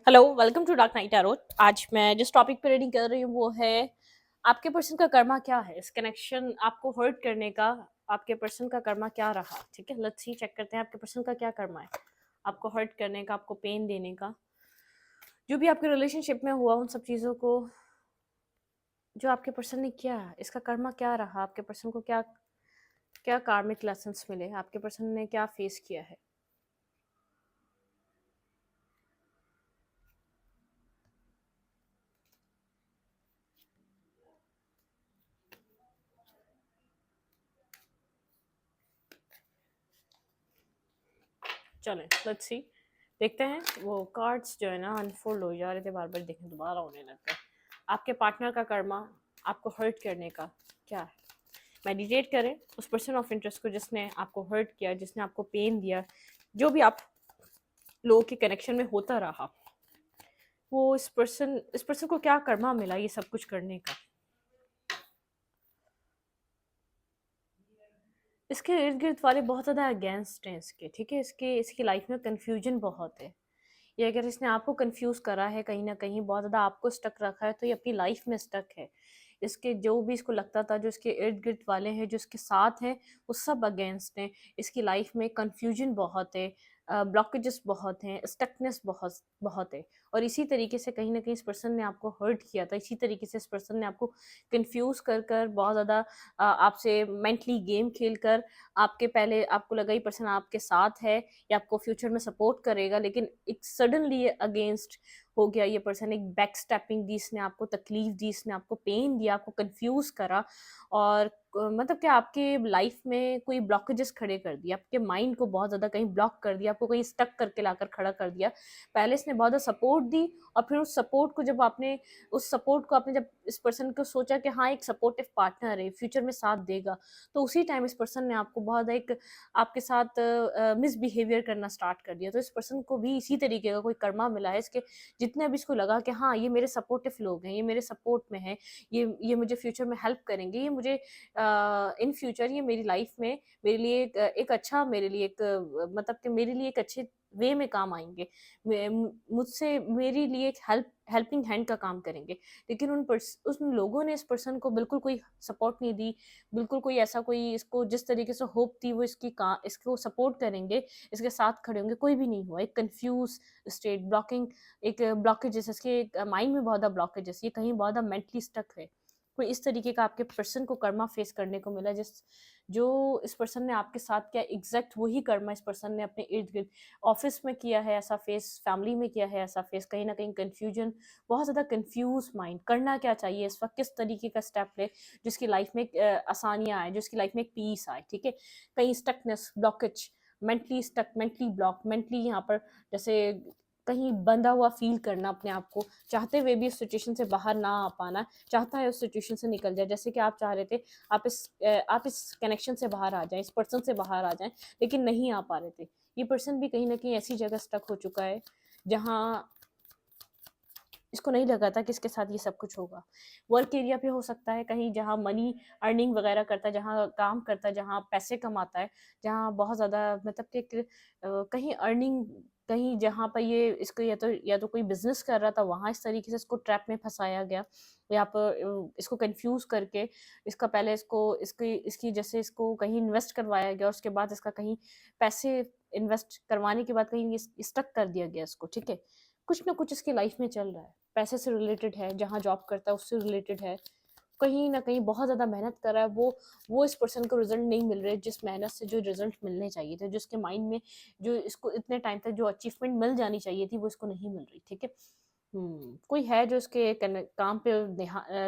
Hello, welcome to dark night tarot. आज मैं जिस टॉपिक पे रीडिंग कर रही हूँ वो है आपके पर्सन का कर्मा क्या है। इस कनेक्शन आपको हर्ट करने का आपके पर्सन का कर्मा क्या रहा। ठीक है, लेट्स सी, चेक करते हैं आपके पर्सन का क्या कर्मा है आपको हर्ट करने का, आपको पेन देने का। जो भी आपके रिलेशनशिप में हुआ उन सब चीज़ों को जो आपके पर्सन ने किया, इसका कर्मा क्या रहा। आपके पर्सन को क्या क्या कार्मिक लेसन्स मिले, आपके पर्सन ने क्या फेस किया है। चलें, लेट्स सी, देखते हैं। वो कार्ड्स जो है ना अनफोल्ड हो जा रहे थे, बार बार देखें दोबारा होने लगता है। आपके पार्टनर का कर्मा आपको हर्ट करने का क्या है। मेडिटेट करें उस पर्सन ऑफ इंटरेस्ट को जिसने आपको हर्ट किया, जिसने आपको पेन दिया, जो भी आप लोगों के कनेक्शन में होता रहा। वो इस पर्सन को क्या कर्मा मिला ये सब कुछ करने का। इसके इर्द गिर्द वाले बहुत ज़्यादा अगेंस्ट हैं इसके। ठीक है, इसकी लाइफ में कन्फ्यूजन बहुत है। ये अगर इसने आपको कंफ्यूज करा है, कहीं ना कहीं बहुत ज़्यादा आपको स्टक रखा है, तो ये अपनी लाइफ में स्टक है। इसके जो भी इसको लगता था, जो इसके इर्द गिर्द वाले हैं, जो इसके साथ हैं, वो सब अगेंस्ट हैं। इसकी लाइफ में कंफ्यूजन बहुत है, ब्लॉकेजेस बहुत हैं, स्टकनेस बहुत बहुत है। और इसी तरीके से कहीं ना कहीं इस पर्सन ने आपको हर्ट किया था। इसी तरीके से इस पर्सन ने आपको कंफ्यूज कर कर बहुत ज़्यादा आपसे मेंटली गेम खेल कर, आपके पहले आपको लगा ये पर्सन आपके साथ है या आपको फ्यूचर में सपोर्ट करेगा, लेकिन एक सडनली अगेंस्ट हो गया। ये पर्सन एक बैक स्टेपिंग दी, इसने आपको तकलीफ दी, इसने आपको पेन दिया, आपको कंफ्यूज करा। और मतलब कि आपके लाइफ में कोई ब्लॉकेजेस खड़े कर दिया, आपके माइंड को बहुत ज़्यादा कहीं ब्लॉक कर दिया, आपको कहीं स्टक करके लाकर खड़ा कर दिया। पहले इसने बहुत ज़्यादा सपोर्ट दी, और फिर उस सपोर्ट को आपने जब इस पर्सन को सोचा कि हाँ एक सपोर्टिव पार्टनर है, फ्यूचर में साथ देगा, तो उसी टाइम इस पर्सन ने आपको बहुत एक आपके साथ मिसबिहेवियर करना स्टार्ट कर दिया। तो इस पर्सन को भी इसी तरीके का कोई कर्मा मिला है। इसके जितने भी इसको लगा कि हाँ ये मेरे सपोर्टिव लोग हैं, ये मेरे सपोर्ट में हैं, ये मुझे फ्यूचर में हेल्प करेंगे, ये मुझे इन फ्यूचर ये मेरी लाइफ में मेरे लिए एक अच्छा, मेरे लिए एक मतलब कि मेरे लिए एक अच्छे वे में काम आएंगे, मुझसे मेरे लिए एक हेल्पिंग हैंड का काम करेंगे। लेकिन उन लोगों ने इस पर्सन को बिल्कुल कोई सपोर्ट नहीं दी, बिल्कुल कोई ऐसा कोई इसको जिस तरीके से होप थी वो इसको सपोर्ट करेंगे, इसके साथ खड़े होंगे, कोई भी नहीं हुआ। एक कंफ्यूज स्टेट, ब्लॉकिंग, एक ब्लॉकेजेस, इसके माइंड में बहुत ज़्यादा ब्लॉकेजेस, ये कहीं बहुत ज़्यादा मेंटली स्टक है। कोई इस तरीके का आपके पर्सन को कर्मा फेस करने को मिला, जो इस पर्सन ने आपके साथ किया, एग्जैक्ट वही कर्मा इस पर्सन ने अपने इर्द गिर्द ऑफिस में किया है ऐसा फेस, फैमिली में किया है ऐसा फेस। कहीं ना कहीं कंफ्यूजन, बहुत ज़्यादा कंफ्यूज माइंड, करना क्या चाहिए इस वक्त, किस तरीके का स्टेप ले जिसकी लाइफ में आसानियाँ आए, जिसकी लाइफ में एक पीस आए। ठीक है, कहीं stuckness, blockage, mentally stuck, mentally block, mentally यहाँ पर जैसे कहीं बंधा हुआ फील करना अपने आप को, चाहते हुए भी उस सिचुएशन से बाहर ना आ पाना, चाहता है उस सिचुएशन से निकल जाए। जैसे कि आप चाह रहे थे आप इस कनेक्शन से बाहर आ जाएं, इस पर्सन से बाहर आ जाएं, लेकिन नहीं आ पा रहे थे। ये पर्सन भी कहीं ना कहीं ऐसी जगह स्टक हो चुका है जहाँ इसको नहीं लगा था कि इसके साथ ये सब कुछ होगा। वर्क एरिया पे हो सकता है, कहीं जहाँ मनी अर्निंग वगैरह करता है, जहाँ काम करता है, जहाँ पैसे कमाता है, जहाँ बहुत ज़्यादा मतलब कि कहीं अर्निंग, कहीं जहाँ पर ये इसको या तो कोई बिजनेस कर रहा था, वहाँ इस तरीके से इसको ट्रैप में फंसाया गया। या पर इसको कंफ्यूज करके इसका पहले इसकी जैसे इसको कहीं इन्वेस्ट करवाया गया, और उसके बाद इसका कहीं पैसे इन्वेस्ट करवाने के बाद कहीं स्टक कर दिया गया इसको। ठीक है, कुछ ना कुछ इसकी लाइफ में चल रहा है, पैसे से रिलेटेड है, जहाँ जॉब करता है उससे रिलेटेड है, कहीं ना कहीं बहुत ज़्यादा मेहनत कर रहा है। वो इस पर्सन को रिजल्ट नहीं मिल रहे जिस मेहनत से जो रिजल्ट मिलने चाहिए थे, जिसके माइंड में जो इसको इतने टाइम तक जो अचीवमेंट मिल जानी चाहिए थी वो इसको नहीं मिल रही। ठीक है, कोई है जो इसके काम पे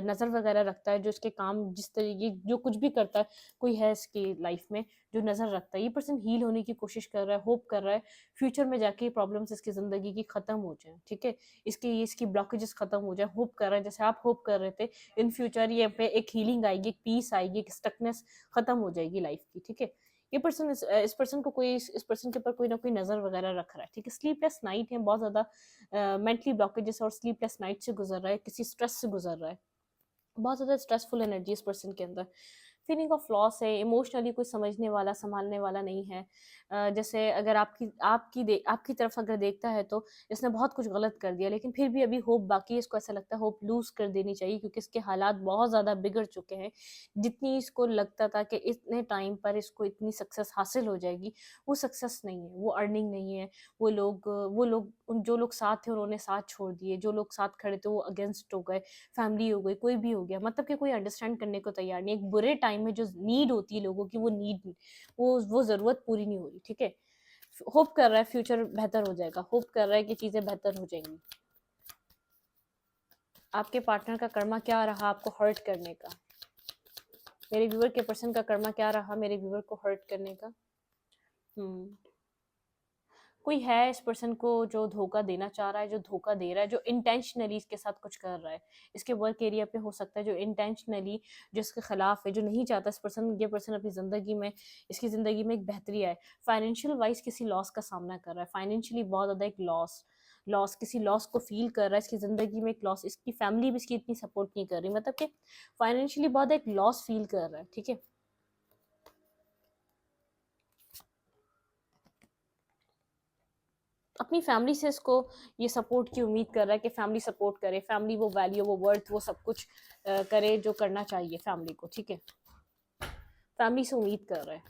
नज़र वगैरह रखता है, जो इसके काम जिस तरीके जो कुछ भी करता है, कोई है इसकी लाइफ में जो नज़र रखता है। ये पर्सन हील होने की कोशिश कर रहा है, होप कर रहा है फ्यूचर में जाके प्रॉब्लम्स इसकी ज़िंदगी की ख़त्म हो जाए। ठीक है, इसकी ब्लॉकेजेस ख़त्म हो जाए, होप कर रहा है जैसे आप होप कर रहे थे इन फ्यूचर ये पे एक हीलिंग आएगी, एक पीस आएगी, एक स्टकनेस ख़त्म हो जाएगी लाइफ की। ठीक है, ये पर्सन इस पर्सन को कोई इस पर्सन के ऊपर कोई ना कोई नज़र वगैरह रख रहा है। ठीक है, स्लीपलेस नाइट है, बहुत ज़्यादा मेंटली ब्लॉकेजेस और स्लीपलेस नाइट से गुजर रहा है, किसी स्ट्रेस से गुजर रहा है, बहुत ज़्यादा स्ट्रेसफुल एनर्जी इस पर्सन के अंदर। फीलिंग ऑफ लॉस है, इमोशनली कोई समझने वाला संभालने वाला नहीं है। जैसे अगर आपकी तरफ अगर देखता है तो इसने बहुत कुछ गलत कर दिया, लेकिन फिर भी अभी होप बाकी है। इसको ऐसा लगता है होप लूज कर देनी चाहिए, क्योंकि इसके हालात बहुत ज़्यादा बिगड़ चुके हैं। जितनी इसको लगता था कि इतने टाइम पर इसको इतनी सक्सेस हासिल हो जाएगी, वो सक्सेस नहीं है, वो अर्निंग नहीं है। जो लोग साथ थे उन्होंने साथ छोड़ दिए, जो लोग साथ खड़े थे वो अगेंस्ट हो गए, फैमिली हो गई, कोई भी हो गया, मतलब कि कोई अंडरस्टैंड करने को तैयार नहीं। एक बुरे टाइम में जो नीड होती है लोगों की, वो नीड, वो ज़रूरत पूरी नहीं हो रही, ठीक है। होप कर रहा है फ्यूचर बेहतर हो जाएगा, होप कर रहा है कि चीज़ें बेहतर हो जाएंगी। आपके पार्टनर का कर्मा क्या रहा आपको हर्ट करने का? मेरे व्यूवर के पर्सन का कर्मा क्या रहा मेरे व्यूवर को हर्ट करने का? कोई है इस पर्सन को जो धोखा देना चाह रहा है, जो धोखा दे रहा है, जो इंटेंशनली इसके साथ कुछ कर रहा है। इसके वर्क एरिया पे हो सकता है, जो इंटेंशनली जो इसके खिलाफ है, जो नहीं चाहता ये पर्सन अपनी ज़िंदगी में, इसकी ज़िंदगी में एक बेहतरी आए। फाइनेंशियल वाइज किसी लॉस का सामना कर रहा है, फाइनेंशियली बहुत ज़्यादा एक लॉस किसी लॉस को फील कर रहा है। इसकी ज़िंदगी में एक लॉस, इसकी फैमिली भी इसकी इतनी सपोर्ट नहीं कर रही, मतलब कि फाइनेंशियली बहुत एक लॉस फील कर रहा है, ठीक है। अपनी फैमिली से इसको ये सपोर्ट की उम्मीद कर रहा है कि फैमिली सपोर्ट करे, फैमिली वो वैल्यू, वो वर्थ, वो सब कुछ करे जो करना चाहिए फैमिली को, ठीक है। फैमिली से उम्मीद कर रहा है।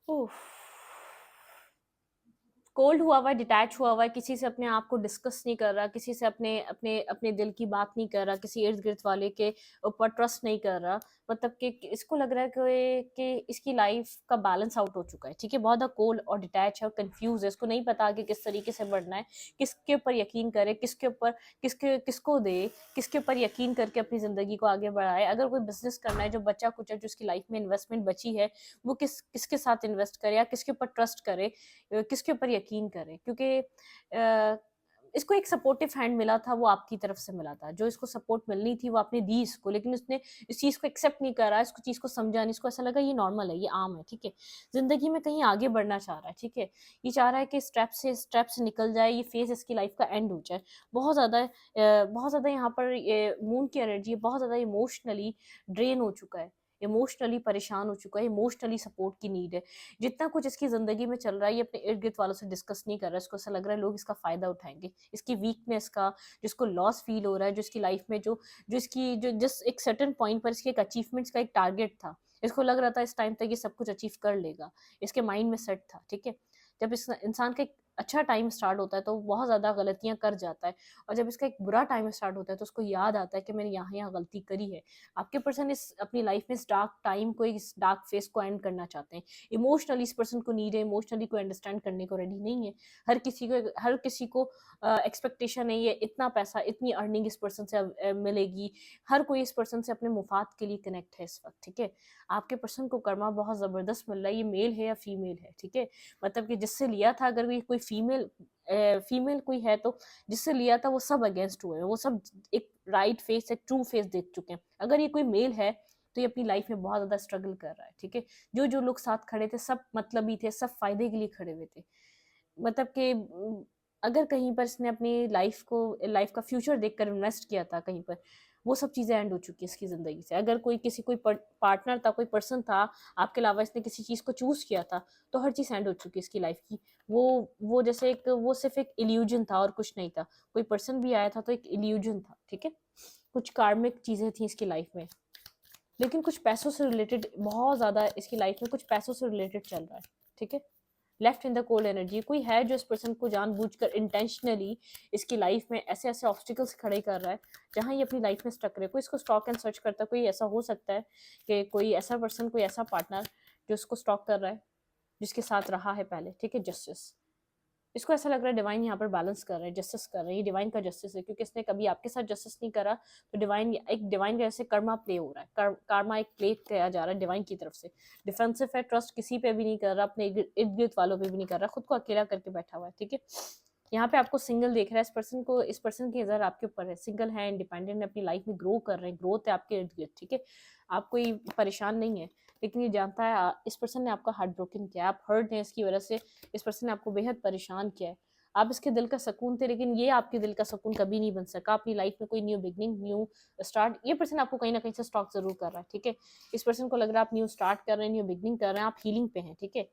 उफ, कोल्ड हुआ हुआ है, डिटैच हुआ हुआ है, किसी से अपने आप को डिस्कस नहीं कर रहा, किसी से अपने अपने अपने दिल की बात नहीं कर रहा, किसी इर्द गिर्द वाले के ऊपर ट्रस्ट नहीं कर रहा। मतलब कि इसको लग रहा है कि इसकी लाइफ का बैलेंस आउट हो चुका है, ठीक है। बहुत ज़्यादा कोल्ड और डिटैच है और कंफ्यूज है, इसको नहीं पता कि किस तरीके से बढ़ना है, किसके ऊपर यकीन करे, किसको दे, किसके ऊपर यकीन करके अपनी ज़िंदगी को आगे बढ़ाए। अगर कोई बिजनेस करना है, जो बचा कुचा जो उसकी लाइफ में इन्वेस्टमेंट बची है, वो किसके साथ इन्वेस्ट करे, या किसके ऊपर ट्रस्ट करे, किसके ऊपर यकीन करें, क्योंकि इसको एक सपोर्टिव हैंड मिला था, वो आपकी तरफ से मिला था। जो इसको सपोर्ट मिलनी थी वो आपने दी इसको, लेकिन उसने इस चीज़ को एक्सेप्ट नहीं करा, इसको चीज़ को समझा नहीं, इसको ऐसा लगा ये नॉर्मल है, ये आम है, ठीक है। ज़िंदगी में कहीं आगे बढ़ना चाह रहा है, ठीक है। ये चाह रहा है कि स्टेप से निकल जाए, ये फेज़ इसकी लाइफ का एंड हो जाए। बहुत ज़्यादा यहाँ पर मून की एनर्जी बहुत ज़्यादा इमोशनली ड्रेन हो चुका है, इमोशनली परेशान हो चुका है, इमोशनली सपोर्ट की नीड है। जितना कुछ इसकी ज़िंदगी में चल रहा है, ये अपने इर्द गिर्द वालों से डिस्कस नहीं कर रहा है। इसको ऐसा लग रहा है लोग इसका फ़ायदा उठाएंगे, इसकी वीकनेस का, जिसको लॉस फील हो रहा है, जो इसकी लाइफ में जो इसकी जो जिस एक सर्टेन पॉइंट पर इसके एक अचीवमेंट्स का एक टारगेट था, इसको लग रहा था इस टाइम तक ये सब कुछ अचीव कर लेगा, इसके माइंड में सेट था, ठीक है। जब इस इंसान का एक अच्छा टाइम स्टार्ट होता है तो वो बहुत ज़्यादा गलतियाँ कर जाता है, और जब इसका एक बुरा टाइम स्टार्ट होता है तो उसको याद आता है कि मैंने यहाँ गलती करी है। आपके पर्सन इस अपनी लाइफ में इस डार्क टाइम को, इस डार्क फेस को एंड करना चाहते हैं। इमोशनली इस पर्सन को नीड है, इमोशनली कोई अंडरस्टैंड करने को रेडी नहीं है। हर किसी को एक्सपेक्टेशन है, ये इतना पैसा, इतनी अर्निंग इस पर्सन से मिलेगी। हर कोई इस पर्सन से अपने मुफाद के लिए कनेक्ट है इस वक्त, ठीक है। आपके पर्सन को कर्मा बहुत ज़बरदस्त मिल रहा है, ये मेल है या फीमेल है, ठीक है। मतलब कि जिससे लिया था, अगर कोई फीमेल कोई है तो जिससे लिया था वो सब अगेंस्ट हुए हैं, वो सब एक राइट फेस, एक ट्रू फेस देख चुके हैं। अगर ये कोई मेल है तो ये अपनी लाइफ में बहुत ज़्यादा स्ट्रगल कर रहा है, ठीक है। जो जो लोग साथ खड़े थे सब मतलबी थे, सब फायदे के लिए खड़े हुए थे। मतलब कि अगर कहीं पर इसने अपनी लाइफ का फ्यूचर देखकर इन्वेस्ट किया था कहीं पर, वो सब चीज़ें एंड हो चुकी है इसकी ज़िंदगी से। अगर कोई पार्टनर था, कोई पर्सन था आपके अलावा, इसने किसी चीज़ को चूज़ किया था, तो हर चीज़ एंड हो चुकी है इसकी लाइफ की। वो जैसे वो सिर्फ एक इल्यूजन था और कुछ नहीं था। कोई पर्सन भी आया था तो एक इल्यूजन था, ठीक है। कुछ कार्मिक चीज़ें थी इसकी लाइफ में, लेकिन कुछ पैसों से रिलेटेड, बहुत ज़्यादा इसकी लाइफ में कुछ पैसों से रिलेटेड चल रहा है, ठीक है। Left in the cold energy, कोई है जो इस पर्सन को जानबूझकर इंटेंशनली इसकी लाइफ में ऐसे ऐसे ऑब्स्टिकल्स खड़े कर रहा है जहां ये अपनी लाइफ में स्टक रहे। कोई इसको स्टॉक एंड सर्च करता है, कोई ऐसा हो सकता है कि कोई ऐसा पर्सन, कोई ऐसा पार्टनर जो इसको स्टॉक कर रहा है, जिसके साथ रहा है पहले, ठीक है। जस्टिस, इसको ऐसा लग रहा है डिवाइन यहाँ पर बैलेंस कर रहा है, जस्टिस कर रहा है। ये डिवाइन का जस्टिस है, क्योंकि इसने कभी आपके साथ जस्टिस नहीं करा, तो डिवाइन जैसे कर्मा प्ले हो रहा है, कर्मा एक प्ले किया जा रहा है डिवाइन की तरफ से। डिफेंसिव है, ट्रस्ट किसी पे भी नहीं कर रहा, अपने इर्द गिर्द वालों पे भी नहीं कर रहा, खुद को अकेला करके बैठा हुआ है, ठीक है। यहाँ पे आपको सिंगल देख रहा है, इस पर्सन की नज़र आपके ऊपर है, सिंगल है, इंडिपेंडेंट है, अपनी लाइफ में ग्रो कर रहे हैं, ग्रोथ है आपके इर्द गिर्द, ठीक है। आप कोई परेशान नहीं है, लेकिन ये जानता है इस पर्सन ने आपका हार्ट ब्रोकन किया है, आप हर्ट हैं इसकी वजह से, इस पर्सन ने आपको बेहद परेशान किया है। आप इसके दिल का सुकून थे, लेकिन ये आपके दिल का सुकून कभी नहीं बन सका। अपनी लाइफ में कोई न्यू बिगनिंग, न्यू स्टार्ट, ये पर्सन आपको कहीं ना कहीं से स्टॉक जरूर कर रहा है, ठीक है। इस पर्सन को लग रहा है आप न्यू स्टार्ट कर रहे हैं, न्यू बिगनिंग कर रहे हैं, आप हीलिंग पे हैं, ठीक है।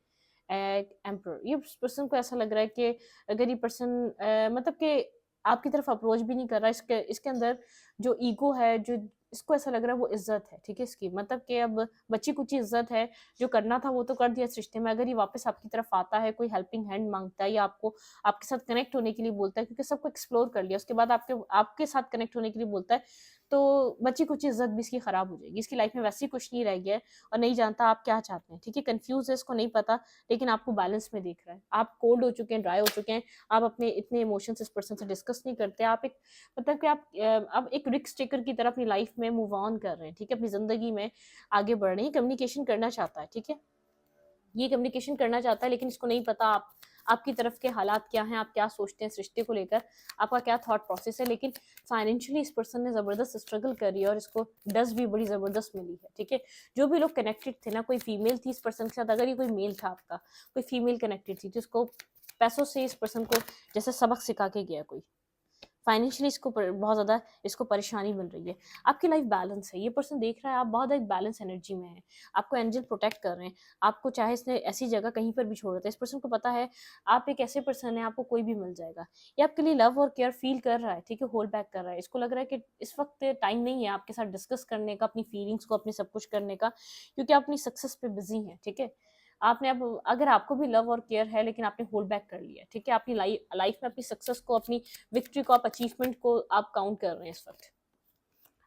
एम्पर, ये पर्सन को ऐसा लग रहा है कि अगर ये पर्सन मतलब कि आपकी तरफ अप्रोच भी नहीं कर रहा, इसके इसके अंदर जो ईगो है, जो इसको ऐसा लग रहा है वो इज्जत है, ठीक है इसकी, मतलब कि अब बच्ची कुछ इज्जत है, जो करना था वो तो कर दिया इस रिश्ते में। अगर ये वापस आपकी तरफ आता है, कोई हेल्पिंग हैंड मांगता है या आपको आपके साथ कनेक्ट होने के लिए बोलता है, क्योंकि सबको एक्सप्लोर कर लिया, उसके बाद आपके आपके साथ कनेक्ट होने के लिए बोलता है, तो बच्ची कुछ इज्जत भी इसकी खराब हो जाएगी। इसकी लाइफ में वैसे ही कुछ नहीं रह गया है और नहीं जानता आप क्या चाहते हैं, ठीक है। कंफ्यूज है, इसको नहीं पता, लेकिन आपको बैलेंस में देख रहा है। आप कोल्ड हो चुके हैं, ड्राई हो चुके हैं, आप अपने इतने इमोशंस इस पर्सन से डिस्कस नहीं करते, आप एक मतलब कि आप एक रिस्क टेकर की तरह अपनी लाइफ में मूव ऑन कर रहे हैं, ठीक है, अपनी जिंदगी में आगे बढ़ रहे हैं। कम्युनिकेशन करना चाहता है, ठीक है, ये कम्युनिकेशन करना चाहता है, लेकिन इसको नहीं पता आप आपकी तरफ के हालात क्या हैं, आप क्या सोचते हैं इस रिश्ते को लेकर, आपका क्या थॉट प्रोसेस है। लेकिन फाइनेंशियली इस पर्सन ने ज़बरदस्त स्ट्रगल करी है और इसको डस भी बड़ी ज़बरदस्त मिली है, ठीक है। जो भी लोग कनेक्टेड थे ना, कोई फीमेल थी इस पर्सन के साथ, अगर ये कोई मेल था आपका, कोई फीमेल कनेक्टेड थी, तो इसको पैसों से इस पर्सन को जैसे सबक सिखा के गया कोई, फाइनेंशियली इसको बहुत ज़्यादा इसको परेशानी मिल रही है। आपकी लाइफ बैलेंस है, ये पर्सन देख रहा है आप बहुत एक बैलेंस एनर्जी में है, आपको एंजल प्रोटेक्ट कर रहे हैं, आपको चाहे इसने ऐसी जगह कहीं पर भी छोड़ रहा था, इस पर्सन को पता है आप एक ऐसे पर्सन है, आपको कोई भी मिल जाएगा। ये आपके लिए लव और केयर फील कर रहा है, ठीक है, होल्ड बैक कर रहा है। इसको लग रहा है कि इस वक्त टाइम नहीं है आपके साथ डिस्कस करने का, अपनी फीलिंग्स को, अपने सब कुछ करने का, क्योंकि आप अपनी सक्सेस पे बिजी हैं, ठीक है। आपने अब अगर आपको भी लव और केयर है, लेकिन आपने होल्ड बैक कर लिया, ठीक है, अपनी लाइफ में अपनी सक्सेस को, अपनी विक्ट्री को, आप अचीवमेंट को आप काउंट कर रहे हैं इस वक्त।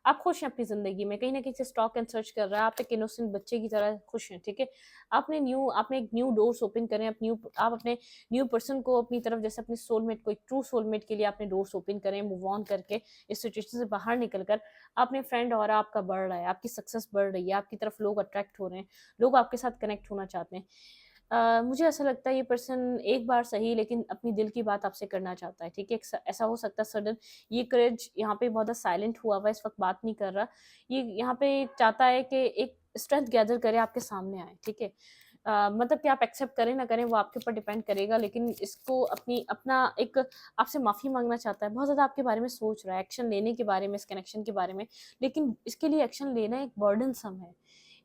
आप खुश हैं अपनी ज़िंदगी में, कहीं न कहीं से स्टॉक एंड सर्च कर रहा है, आप एक इनोसेंट बच्चे की तरह खुश हैं, ठीक है? आपने एक न्यू डोर्स ओपन करें, आप अपने न्यू पर्सन को अपनी तरफ, जैसे अपने सोलमेट को, एक ट्रू सोलमेट के लिए आपने डोर्स ओपन करें, मूव ऑन करके इस सिचुएशन से बाहर निकल कर अपने फ्रेंड और आपका बढ़ रहा है, आपकी सक्सेस बढ़ रही है, आपकी तरफ लोग अट्रैक्ट हो रहे हैं, लोग आपके साथ कनेक्ट होना चाहते हैं। मुझे ऐसा लगता है ये पर्सन एक बार सही, लेकिन अपनी दिल की बात आपसे करना चाहता है, ठीक है? ऐसा हो सकता है सडन ये करेज यहाँ पे बहुत ज़्यादा साइलेंट हुआ हुआ है, इस वक़्त बात नहीं कर रहा। ये यहाँ पे चाहता है कि एक स्ट्रेंथ गैदर करे, आपके सामने आए, ठीक है? मतलब कि आप एक्सेप्ट करें ना करें वो आपके ऊपर डिपेंड करेगा, लेकिन इसको अपना एक आपसे माफ़ी माँगना चाहता है। बहुत ज़्यादा आपके बारे में सोच रहा है, एक्शन लेने के बारे में, इस कनेक्शन के बारे में, लेकिन इसके लिए एक्शन लेना एक बर्डनसम है।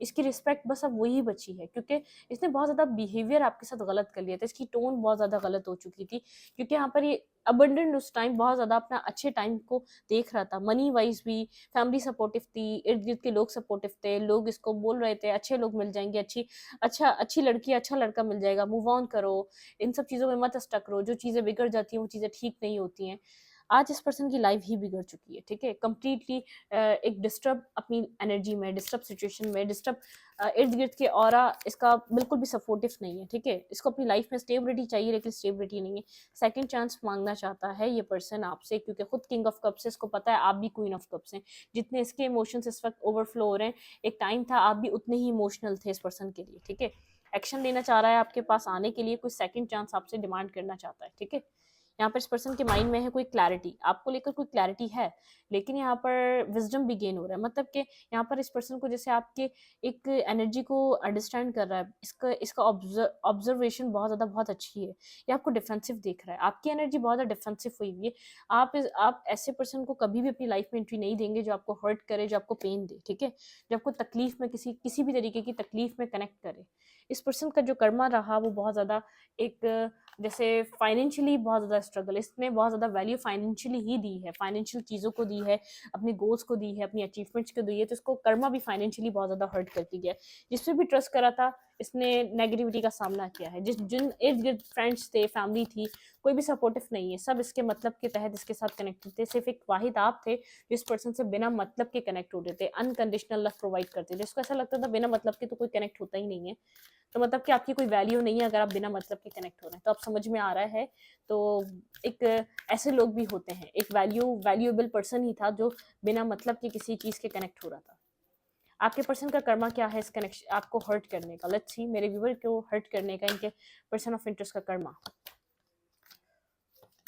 इसकी रिस्पेक्ट बस अब वही बची है, क्योंकि इसने बहुत ज़्यादा बिहेवियर आपके साथ गलत कर लिया था, इसकी टोन बहुत ज़्यादा गलत हो चुकी थी, क्योंकि यहाँ पर ये अबंडेंट उस टाइम बहुत ज़्यादा अपना अच्छे टाइम को देख रहा था, मनी वाइज भी, फैमिली सपोर्टिव थी, इर्द गिर्द के लोग सपोर्टिव थे, लोग इसको बोल रहे थे अच्छे लोग मिल जाएंगे, अच्छी लड़की, अच्छा लड़का मिल जाएगा, मूव ऑन करो, इन सब चीज़ों में मत स्टक रहो, जो चीज़ें बिगड़ जाती हैं वो चीज़ें ठीक नहीं होती हैं। आज इस पर्सन की लाइफ ही बिगड़ चुकी है, ठीक है, कंप्लीटली एक डिस्टर्ब अपनी एनर्जी में, डिस्टर्ब सिचुएशन में, डिस्टर्ब इर्द गिर्द के ऑरा इसका बिल्कुल भी सपोर्टिव नहीं है, ठीक है। इसको अपनी लाइफ में स्टेबिलिटी चाहिए, लेकिन स्टेबिलिटी नहीं है। सेकंड चांस मांगना चाहता है ये पर्सन आपसे, क्योंकि खुद किंग ऑफ कप्स है, इसको पता है आप भी क्वीन ऑफ कप्स हैं। जितने इसके इमोशंस इस वक्त ओवरफ्लो हो रहे हैं, एक टाइम था आप भी उतने ही इमोशनल थे इस पर्सन के लिए, ठीक है। एक्शन लेना चाह रहा है आपके पास आने के लिए, कोई सेकंड चांस आपसे डिमांड करना चाहता है, ठीक है। यहाँ पर इस पर्सन के माइंड में है कोई क्लैरिटी, आपको लेकर कोई क्लैरिटी है, लेकिन यहाँ पर विजडम भी गेन हो रहा है, मतलब कि यहाँ पर इस पर्सन को जैसे आपके एक एनर्जी को अंडरस्टैंड कर रहा है, इसका इसका ऑब्जर्वेशन बहुत अच्छी है। ये आपको डिफेंसिव देख रहा है, आपकी एनर्जी बहुत ज़्यादा डिफेंसिव हुई हुई है। आप ऐसे पर्सन को कभी भी अपनी लाइफ में एंट्री नहीं देंगे जो आपको हर्ट करे, जो आपको पेन दे, ठीक है, जो आपको तकलीफ में, किसी भी तरीके की तकलीफ में कनेक्ट करे। इस पर्सन का जो कर्मा रहा वो बहुत ज़्यादा एक जैसे फाइनेंशियली बहुत ज़्यादा स्ट्रगल, इसने बहुत ज़्यादा वैल्यू फाइनेंशियली ही दी है, फाइनेंशियल चीज़ों को दी है, अपने गोल्स को दी है, अपनी अचीवमेंट्स को दी है, तो इसको कर्मा भी फाइनेंशियली बहुत ज़्यादा हर्ट करके गया है। जिस पे भी ट्रस्ट करा था इसने नेगेटिविटी का सामना किया है, जिन इर्द गिर्द फ्रेंड्स थे, फैमिली थी, कोई भी सपोर्टिव नहीं है, सब इसके मतलब के तहत इसके साथ कनेक्टेड थे। सिर्फ एक वाहिद आप थे जो इस पर्सन से बिना मतलब के कनेक्ट होते थे, अनकंडीशनल लव प्रोवाइड करते थे। इसको ऐसा लगता था बिना मतलब के तो कोई कनेक्ट होता ही नहीं है, तो मतलब कि आपकी कोई वैल्यू नहीं है अगर आप बिना मतलब के कनेक्ट हो रहे हैं, तो आप समझ में आ रहा है। तो एक ऐसे लोग भी होते हैं, एक वैल्यूएबल पर्सन ही था जो बिना मतलब के किसी चीज़ के कनेक्ट हो रहा था। आपके पर्सन का कर्मा क्या है इस कनेक्शन आपको हर्ट करने का, लेट्स सी मेरे व्यूअर को हर्ट करने का, इनके पर्सन ऑफ इंटरेस्ट का कर्मा।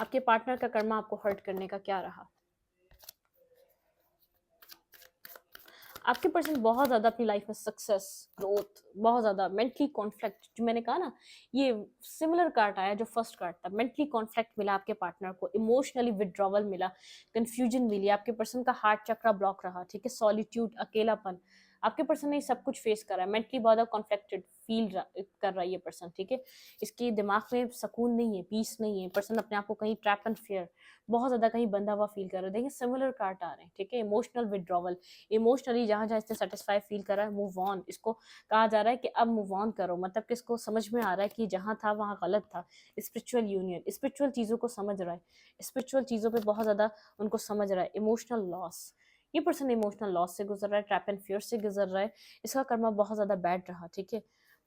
आपके पार्टनर का कर्मा आपको हर्ट करने का क्या रहा? आपके पर्सन बहुत ज़्यादा अपनी लाइफ में सक्सेस, ग्रोथ, बहुत ज़्यादा मेंटली कॉन्फ्लिक्ट, जो मैंने कहा ना, ये सिमिलर कार्ड आया जो फर्स्ट कार्ड था। मेंटली कॉन्फ्लिक्ट मिला आपके पार्टनर को, इमोशनली विड्रॉवल मिला, कंफ्यूजन मिली, आपके पर्सन का हार्ट चक्रा ब्लॉक रहा, ठीक है, सॉलिट्यूड, अकेलापन। आपके पर्सन ने सब कुछ फेस करा है, मेंटली बहुत कॉन्फ्लिक्टेड फील कर रहा है ये पर्सन, ठीक है। इसके दिमाग में सुकून नहीं है, पीस नहीं है, पर्सन अपने आप को कहीं ट्रैप एंड फियर, बहुत ज़्यादा कहीं बंधा हुआ फील कर रहा है। देखिए सिमिलर कार्ड आ रहे हैं, ठीक है, इमोशनल विड्रॉवल, इमोशनली जहाँ जहाँ इसने सेटिस्फाई फील करा है, मूव ऑन। इसको कहा जा रहा है कि अब मूव ऑन करो, मतलब कि इसको समझ में आ रहा है कि जहाँ था वहाँ गलत था। स्पिरिचुअल यूनियन, स्पिरिचुअल चीज़ों को समझ रहा है, स्पिरिचुअल चीज़ों पे बहुत ज़्यादा उनको समझ रहा है। इमोशनल लॉस, ये पर्सन इमोशनल लॉस से गुजर रहा है, ट्रैप एंड फियर से गुजर रहा है। इसका कर्मा बहुत ज़्यादा बैड रहा, ठीक है,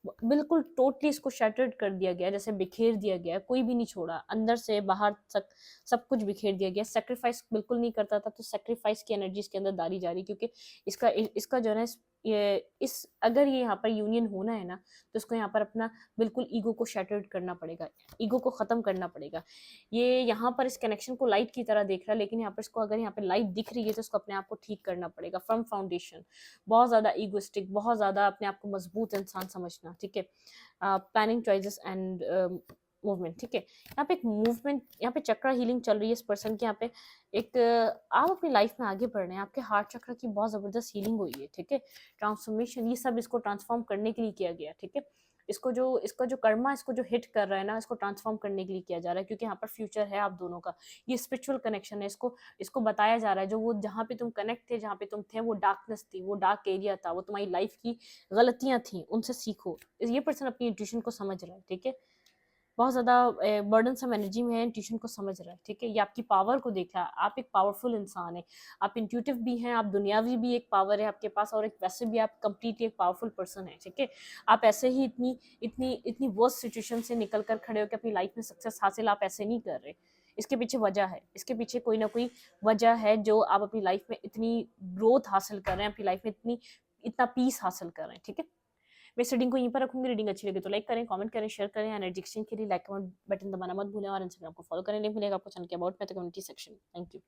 बिल्कुल टोटली इसको शैटर्ड कर दिया गया, जैसे बिखेर दिया गया, कोई भी नहीं छोड़ा, अंदर से बाहर तक सब कुछ बिखेर दिया गया। सेक्रीफाइस बिल्कुल नहीं करता था, तो सेक्रीफाइस की एनर्जी इसके अंदर डाली जा रही, क्योंकि इसका जो है ना, ये इस अगर ये यहाँ पर यूनियन होना है ना, तो इसको यहाँ पर अपना बिल्कुल ईगो को शैटर्ड करना पड़ेगा, ईगो को ख़त्म करना पड़ेगा। ये यहाँ पर इस कनेक्शन को लाइट की तरह देख रहा है, लेकिन यहाँ पर इसको अगर यहाँ पर लाइट दिख रही है तो इसको अपने आप को ठीक करना पड़ेगा फ्रॉम फाउंडेशन। बहुत ज़्यादा ईगोइस्टिक, बहुत ज़्यादा अपने आप को मजबूत इंसान समझना, ठीक है। प्लानिंग चॉइसेस एंड मूवमेंट, ठीक है। यहाँ पे एक मूवमेंट, यहाँ पे चक्रा हीलिंग चल रही है इस पर्सन के। यहाँ पे एक आप अपनी लाइफ में आगे बढ़ रहे हैं, आपके हार्ट चक्र की बहुत ज़बरदस्त हीलिंग हुई है, ठीक है। ट्रांसफॉर्मेशन, ये सब इसको ट्रांसफॉर्म करने के लिए किया गया, ठीक है। इसका जो कर्मा इसको जो हिट कर रहा है ना, इसको ट्रांसफॉर्म करने के लिए किया जा रहा है, क्योंकि यहाँ पर फ्यूचर है आप दोनों का। ये स्पिरिचुअल कनेक्शन है, इसको बताया जा रहा है, जो वो जहाँ पे तुम कनेक्ट थे, जहाँ पे तुम थे, वो डार्कनेस थी, वो डार्क एरिया था, वो तुम्हारी लाइफ की गलतियां थी, उनसे सीखो। ये पर्सन अपनी इंट्यूशन को समझ रहा है, ठीक है। बहुत ज़्यादा बर्डन सम एनर्जी में है, इंट्यूशन को समझ रहा है, ठीक है। ये आपकी पावर को देख रहा है, आप एक पावरफुल इंसान है, आप इंट्यूटिव भी हैं, आप दुनियावी भी एक पावर है आपके पास, और एक वैसे भी आप कंप्लीटली एक पावरफुल पर्सन है, ठीक है। आप ऐसे ही इतनी इतनी इतनी वर्स्ट सिचुएशन से निकल कर खड़े हो कि अपनी लाइफ में सक्सेस हासिल आप ऐसे नहीं कर रहे। इसके पीछे वजह है, इसके पीछे कोई ना कोई वजह है, जो आप अपनी लाइफ में इतनी ग्रोथ हासिल कर रहे हैं, अपनी लाइफ में इतना पीस हासिल कर रहे हैं, ठीक है। मैं इस रीडिंग को यहीं पर रखूंगी। रीडिंग अच्छी लगे तो लाइक करें, कमेंट करें, शेयर करें। एनर्जी एक्सचेंज के लिए लाइक कमेंट बटन दबाना मत भूलें, और इंस्टाग्राम को फॉलो करें। लिंक मिलेगा आपको चैनल के अबाउट में, तो कम्युनिटी सेक्शन। Thank you.